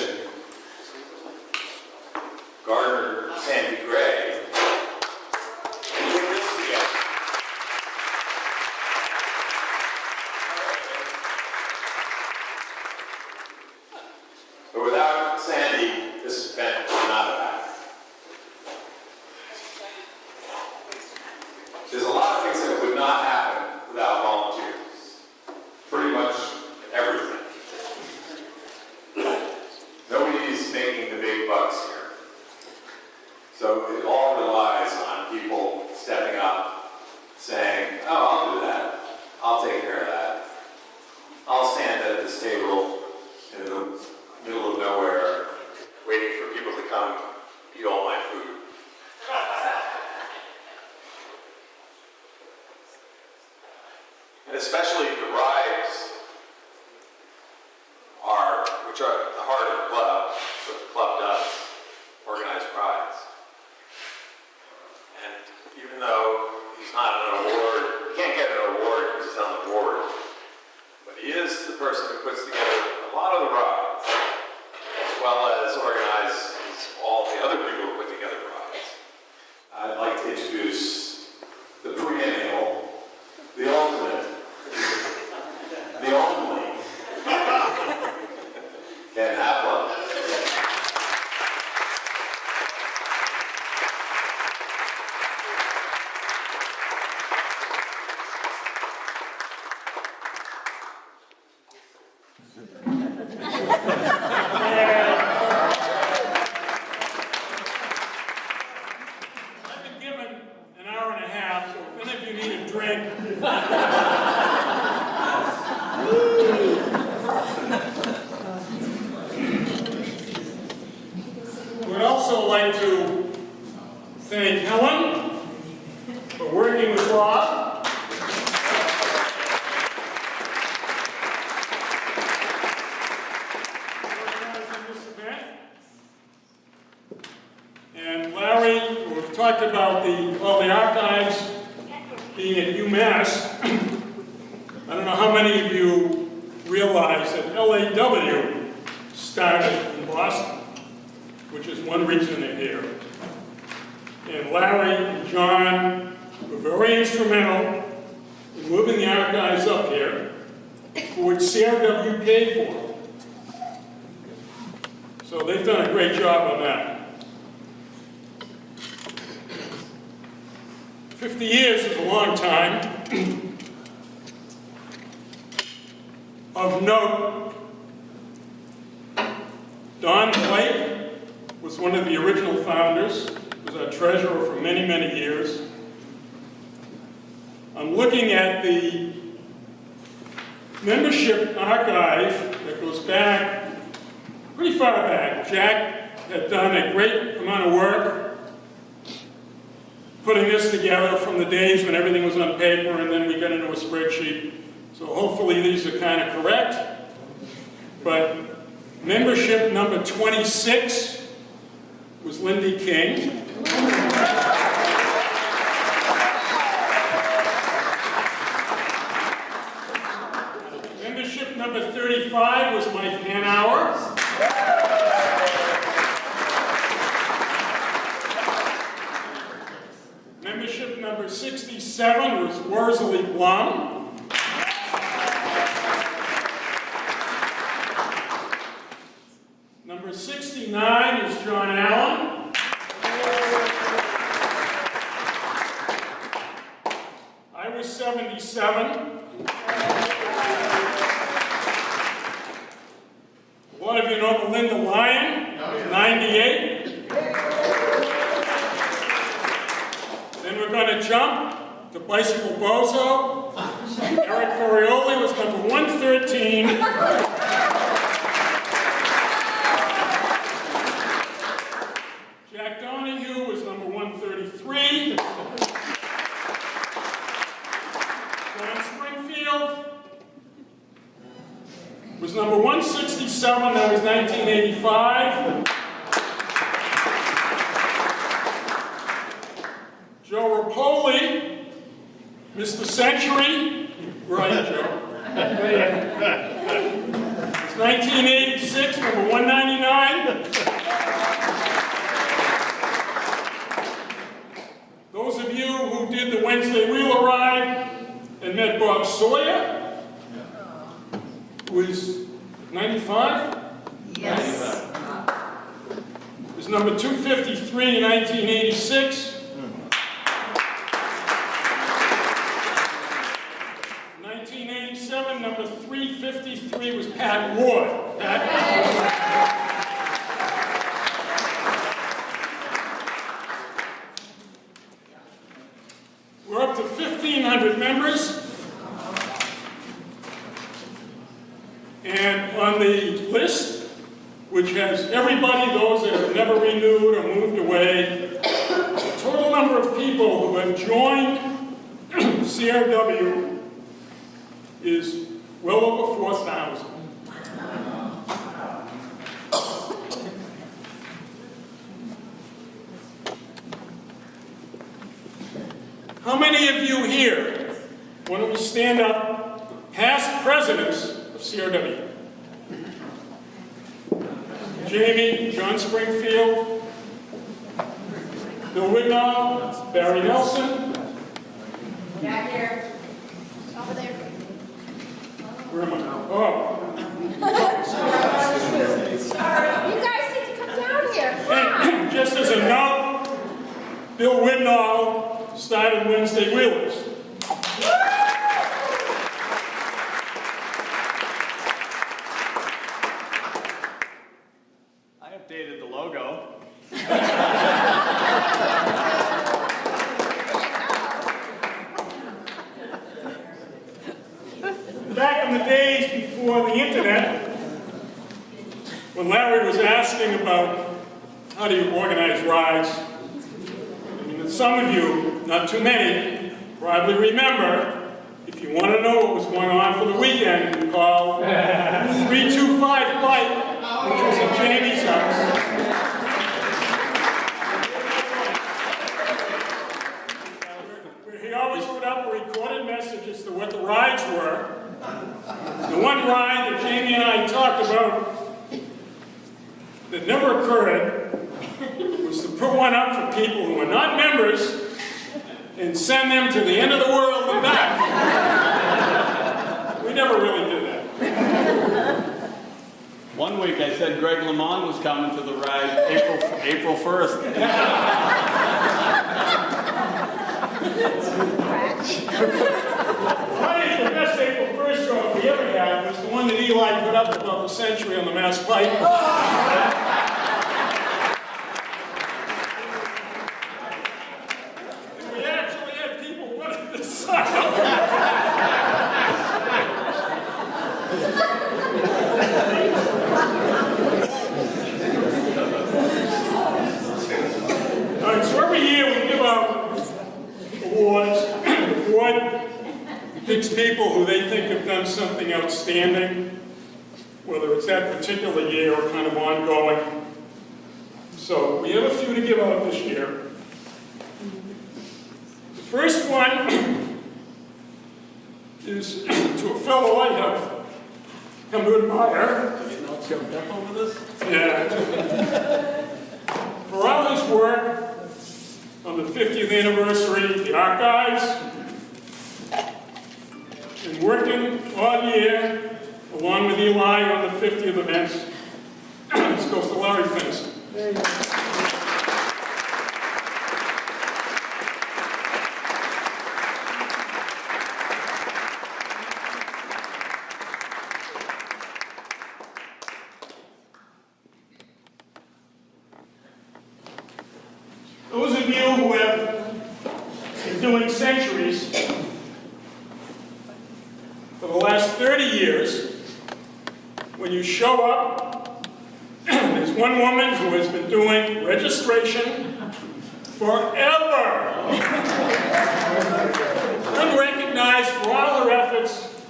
recognition, Garner Sandy Gray. And put this together. But without Sandy, this event would not have happened. There's a lot of things that would not happen without volunteers. Pretty much everything. Nobody's making the big bucks here. So it all relies on people stepping up, saying, oh, I'll do that. I'll take care of that. I'll stand at this table in the middle of nowhere, waiting for people to come eat all my food. And especially the rides which are at the heart of the club, so the club does, organize rides. And even though he's not an award, he can't get an award because he's on the board, but he is the person who puts together a lot of the rides, as well as organizes all the other people who put together rides. I'd like to introduce the perennial, the ultimate, the only, Ken Hapla. I've been given an hour and a half, so if any of you need a drink. We'd also like to thank Helen for working with Rob. Organizing this event. And Larry, we've talked about all the archives being at UMass. I don't know how many of you realize that LAW started in Boston, which is one reason they're here. And Larry and John were very instrumental in moving the archives up here, for which CRW paid for. So they've done a great job on that. 50 years is a long time. Of note, Don Blake was one of the original founders, was our treasurer for many, many years. I'm looking at the membership archive that goes back, pretty far back. Jack had done a great amount of work putting this together from the days when everything was on paper and then we got into a spreadsheet. So hopefully these are kind of correct. But membership number 26 was Lindy King. Membership number 35 was Mike Hanauer. Membership number 67 was Worsley Blum. Number 69 is John Allen. I was 77. A lot of you know Melinda Lyon, 98. Then we're going to jump to Bicycle Bozo. Eric Forioli was number 113. Jack Donahue was number 133. John Springfield was number 167, that was 1985. Joe Rapoli, Mr. Century, where are you, Joe? It's 1986, number 199. Sawyer, who is 95. Yes. Was number 253 in 1986. 1987, number 353 was Pat Ward. We're up to 1,500 members. And on the list, which has everybody, those that have never renewed or moved away, the total number of people who have joined CRW is well over 4,000. How many of you here, why don't we stand up, past presidents of CRW? Jamie, John Springfield, Bill Wignall, Barry Nelson. Back here. Over there. Where am I now? Oh. You guys need to come down here. Come on. And just as a note, Bill Wignall started Wednesday Wheelers. I updated the logo. Back in the days before the internet, when Larry was asking about how do you organize rides, I mean, some of you, not too many, probably remember, if you want to know what was going on for the weekend, you call 325 Bike, which was at Jamie's house. He always put up a recorded message as to what the rides were. The one ride that Jamie and I talked about that never occurred was to put one up for people who were not members and send them to the end of the world and back. We never really did that. One week I said Greg LeMond was coming to the ride April 1st. Probably the best April 1st show we ever had was the one that Eli put up about the century on the Mass Pike. And we actually had people running the sign. All right, so every year we give out awards. The board picks people who they think have done something outstanding, whether it's that particular year or kind of ongoing. So we have a few to give out this year. The first one is to a fellow I have come to admire. You know, jumped up over this? Yeah. For all his work on the 50th anniversary of the archives, and working all year along with Eli on the 50th events. This goes to Larry Fenson. Those of you who have been doing centuries for the last 30 years, when you show up, there's one woman who has been doing registration forever. Unrecognized for all her efforts.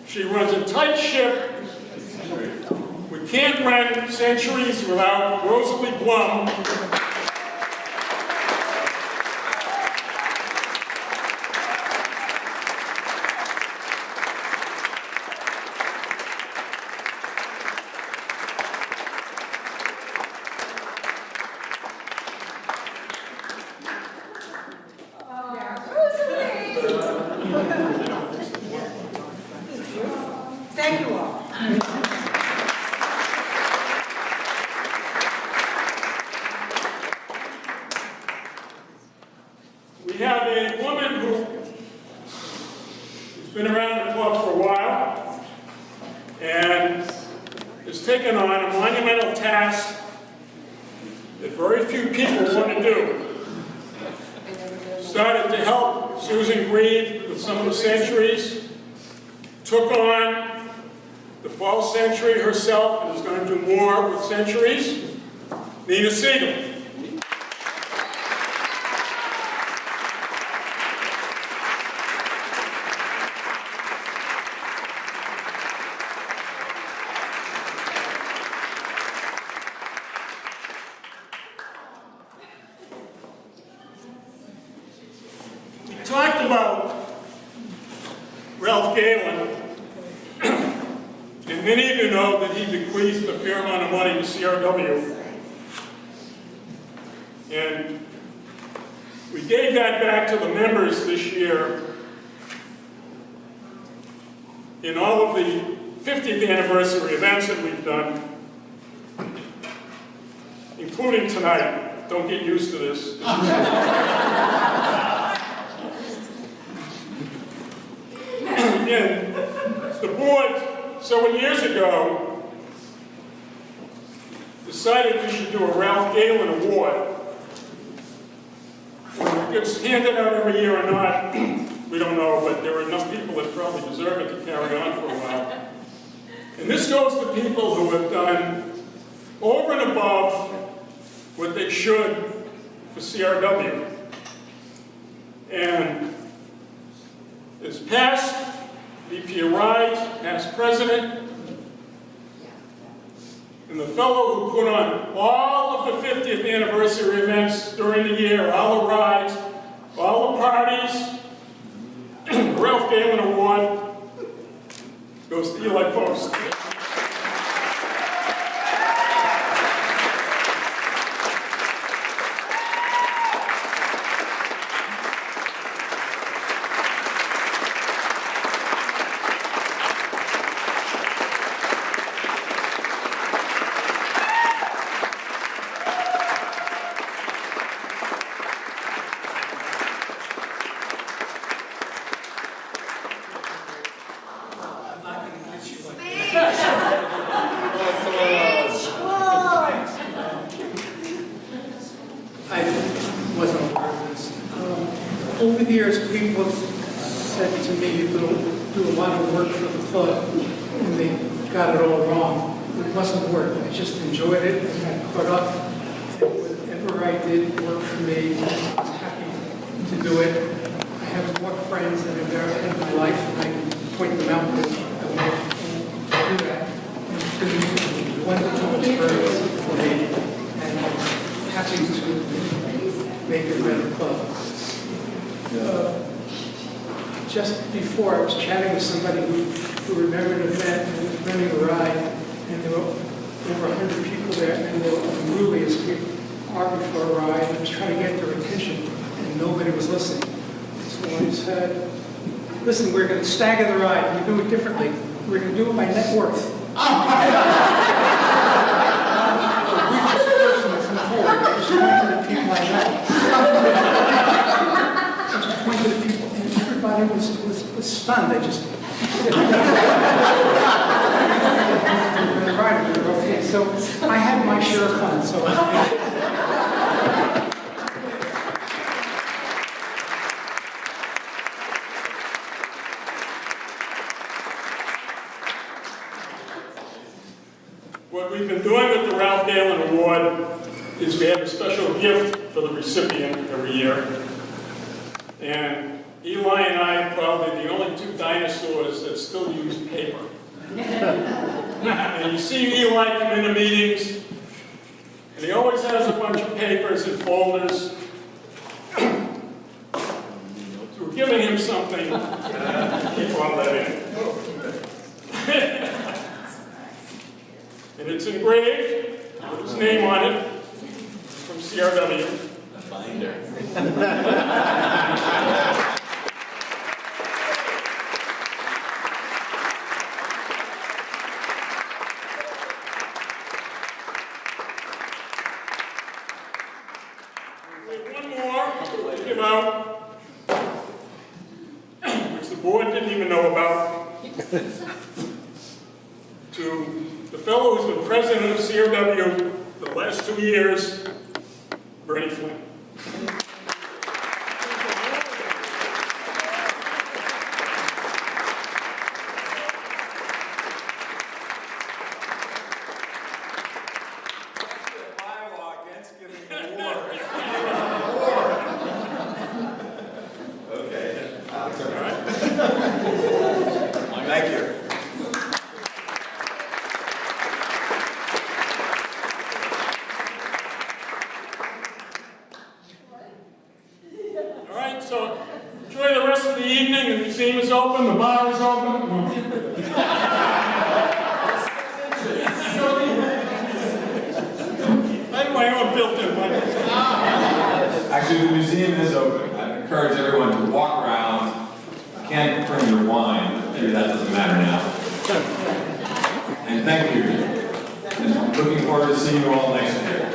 She runs a tight ship. We can't run centuries without Rosalie Blum. task that very few people want to do. Started to help Susan Green with some of the centuries, took on the fall century herself and is going to do more with centuries. Nina Siegel. We talked about Ralph Galen, and many of you know that he bequeathed a fair amount of money to CRW. And we gave that back to the members this year in all of the 50th anniversary events that we've done, including tonight. Don't get used to this. And the board, several years ago, decided we should do a Ralph Galen Award. Whether it gets handed out every year or not, we don't know, but there are enough people that probably deserve it to carry on for a while. And this goes to people who have done over and above what they should for CRW. And as past VP of Rides, past president, and the fellow who put on all of the 50th anniversary events during the year, all the rides, all the parties, the Ralph Galen Award goes to Eli Post. I wasn't aware of this. Over the years, people have said to me, you do a lot of work for the club, and they got it all wrong. It wasn't work. I just enjoyed it and got caught up. And whatever I did worked for me. I was happy to do it. I have more friends than I've ever had in my life, and I can point them out that I want to do that. And it's been a wonderful experience for me, and I'm happy to make it a better club. Just before, I was chatting with somebody who remembered an event and was running a ride, and there were over 100 people there, and they were unruly as people are before a ride. I was trying to get their attention, and nobody was listening. So I said, listen, we're going to stagger the ride. We do it differently. We're going to do it by net worth. The richest person to come forward, just point to the people I know. Just point to the people, and everybody was stunned. They just... Okay, so I had my share of fun, so... What we've been doing with the Ralph Galen Award is we have a special gift for the recipient every year. And Eli and I are probably the only two dinosaurs that still use paper. And you see Eli come into meetings, and he always has a bunch of papers and folders. So we're giving him something to keep on living. And it's engraved with his name on it from CRW. A binder. We have one more to give out, which the board didn't even know about, to the fellow who's been president of CRW CRW for the last 2 years, Bernie Flynn. Thank you. All right, so enjoy the rest of the evening. The museum is open, the bar is open. I have my own built-in mic. Actually, the museum is open. I encourage everyone to walk around. You can't bring your wine, but maybe that doesn't matter now. And thank you. And I'm looking forward to seeing you all next year.